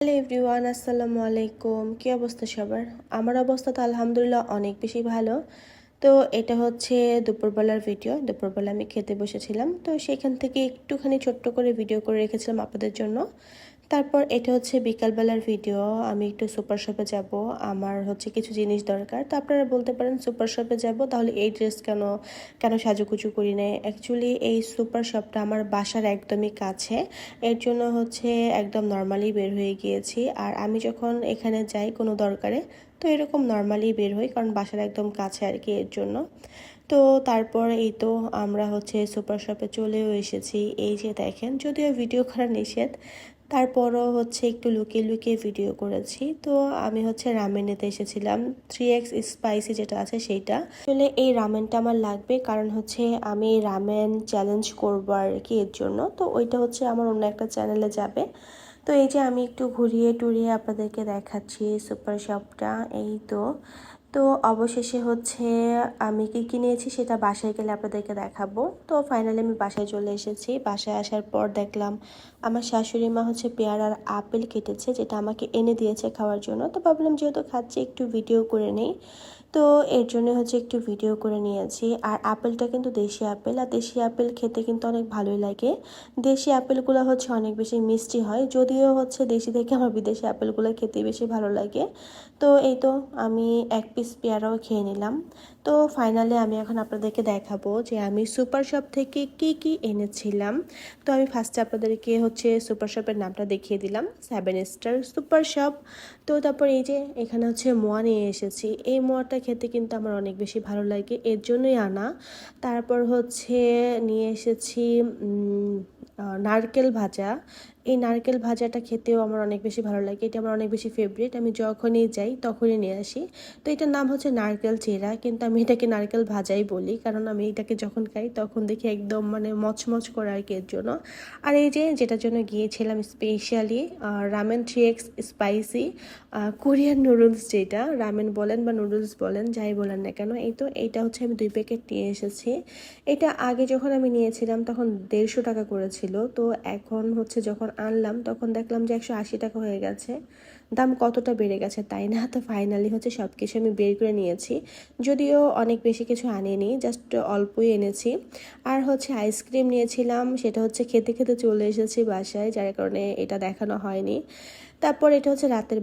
Hello everyone, আসসালামু আলাইকুম। কী অবস্থা সবার? আমার অবস্থা তো আলহামদুলিল্লাহ অনেক বেশি ভালো। তো এটা হচ্ছে দুপুরবেলার ভিডিও। দুপুরবেলা আমি খেতে বসেছিলাম, তো সেখান থেকে একটুখানি ছোট্ট করে ভিডিও করে রেখেছিলাম আপনাদের জন্য। তারপর এটা হচ্ছে বিকালবেলার ভিডিও। আমি একটু সুপার শপে যাব, আমার হচ্ছে কিছু জিনিস দরকার। তো আপনারা বলতে পারেন সুপার শপে যাব, তাহলে এই ড্রেস কেন কেন সাজুগুজু করি না। অ্যাকচুয়ালি এই সুপার শপটা আমার বাসার একদমই কাছে, এর জন্য হচ্ছে একদম নর্মালি বের হয়ে গিয়েছি। আর আমি যখন এখানে যাই কোনো দরকারে, তো এরকম নর্মালি বের হই, কারণ বাসার একদম কাছে আর কি, এর জন্য। তো তারপর এই তো আমরা হচ্ছে সুপার শপে চলেও এসেছি। এই যে দেখেন, যদিও ভিডিও করা নিষেধ, তারপরও হচ্ছে একটু লুকিয়ে লুকিয়ে ভিডিও করেছি। তো আমি হচ্ছে রামেন নিতে এসেছিলাম, 3x স্পাইসি যেটা আছে সেইটা। আসলে এই রামেনটা আমার লাগবে, কারণ হচ্ছে আমি রামেন চ্যালেঞ্জ করবো আর কি, এর জন্য। তো ওইটা হচ্ছে আমার অন্য একটা চ্যানেলে যাবে। তো এই যে আমি একটু ঘুরিয়ে টুরিয়ে আপনাদেরকে দেখাচ্ছি সুপার শপটা। এই তো তো অবশেষে হচ্ছে আমি কি কি নিয়েছি সেটা বাসায় গেলে আপনাদেরকে দেখাবো। তো ফাইনালি আমি বাসায় চলে এসেছি। বাসায় আসার পর দেখলাম আমার শাশুড়ি মা হচ্ছে পেয়ারা আর আপেল কেটেছে, যেটা আমাকে এনে দিয়েছে খাওয়ার জন্য। তো ভাবলাম যেহেতু খাচ্ছি একটু ভিডিও করে নেই, তো এর জন্য হচ্ছে একটু ভিডিও করে নিয়েছি। আর আপেলটা কিন্তু দেশি আপেল, আর দেশি আপেল খেতে কিন্তু অনেক ভালোই লাগে। দেশি আপেলগুলো হচ্ছে অনেক বেশি মিষ্টি হয়, যদিও হচ্ছে দেশি থেকে আমার বিদেশি আপেলগুলো খেতে বেশি ভালো লাগে। তো এই তো আমি এক পিস পেয়ারাও খেয়ে নিলাম। তো ফাইনালি আমি এখন আপনাদেরকে দেখাবো যে আমি সুপার শপ থেকে কি কি এনেছিলাম। তো আমি ফার্স্টে আপনাদেরকে হচ্ছে সুপার শপের নামটা দেখিয়ে দিলাম, 7 স্টার সুপার শপ। তো তারপর এই যে এখানে হচ্ছে মোয়া নিয়ে এসেছি। এই মোয়াটা খেতে কিন্তু আমার অনেক বেশি ভালো লাগে, এর জন্যই আনা। তারপর হচ্ছে নিয়ে এসেছি নারকেল ভাজা। এই নারকেল ভাজাটা খেতেও আমার অনেক বেশি ভালো লাগে, এটা আমার অনেক বেশি ফেভারিট। আমি যখনই যাই তখনই নিয়ে আসি। তো এটার নাম হচ্ছে নারকেল চিড়া, কিন্তু আমি এটাকে নারকেল ভাজাই বলি, কারণ আমি এটাকে যখন খাই তখন দেখি একদম মানে মচমচ করে আর কি, এর জন্য। আর এই যে যেটার জন্য গিয়েছিলাম specially, ramen 3x spicy Korean noodles, যেটা রামেন বলেন বা নুডলস বলেন যাই বলেন না কেন। এই তো এইটা হচ্ছে আমি 2 প্যাকেট নিয়ে এসেছি। এটা আগে যখন আমি নিয়েছিলাম তখন 150 টাকা করেছিল, তো এখন হচ্ছে যখন আনলাম তখন দেখলাম যে 180 টাকা হয়ে গেছে। দাম কতটা বেড়ে গেছে তাই না। তো ফাইনালি হচ্ছে সব কিছু আমি বের করে নিয়েছি, যদিও অনেক বেশি কিছু আনিনি, জাস্ট অল্পই এনেছি। আর হচ্ছে আইসক্রিম নিয়েছিলাম, সেটা হচ্ছে খেতে খেতে চলে এসেছি বাসায়, যার কারণে এটা দেখানো হয়নি। তারপর এটা হচ্ছে রাতের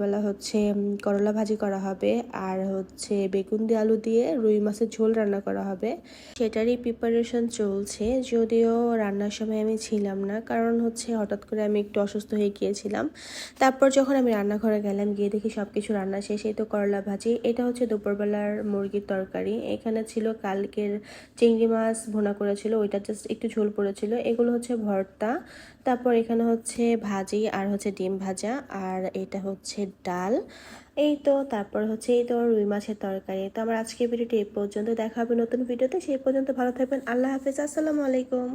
বেলা হচ্ছে করলা ভাজি করা হবে, আর হচ্ছে বেগুন দিয়ে আলু দিয়ে রুই মাছের ঝোল রান্না করা হবে। সেটারই প্রিপারেশন চলছে, যদিও রান্নার সময় আমি ছিলাম না, কারণ হচ্ছে হঠাৎ করে আমি একটু অসুস্থ হয়ে গিয়েছিলাম। তারপর যখন আমি রান্নাঘরে গেলাম, গিয়ে দেখি সব কিছু রান্না শেষ। এই তো করলা ভাজি, এটা হচ্ছে দুপুরবেলার মুরগির তরকারি। এখানে ছিল কালকের চিংড়ি মাছ ভুনা করেছিল, ওইটা জাস্ট একটু ঝোল পড়েছিল। এগুলো হচ্ছে ভর্তা। তারপর এখানে হচ্ছে ভাজি আর হচ্ছে ডিম ভাজা, আর এটা হচ্ছে ডাল। এই তো তারপর হচ্ছে এই তো রুই মাছের তরকারি। তো আমার আজকের ভিডিওটি এই পর্যন্ত, দেখা হবে নতুন ভিডিওতে। সেই পর্যন্ত ভালো থাকবেন, আল্লাহ হাফেজ, আসসালামু আলাইকুম।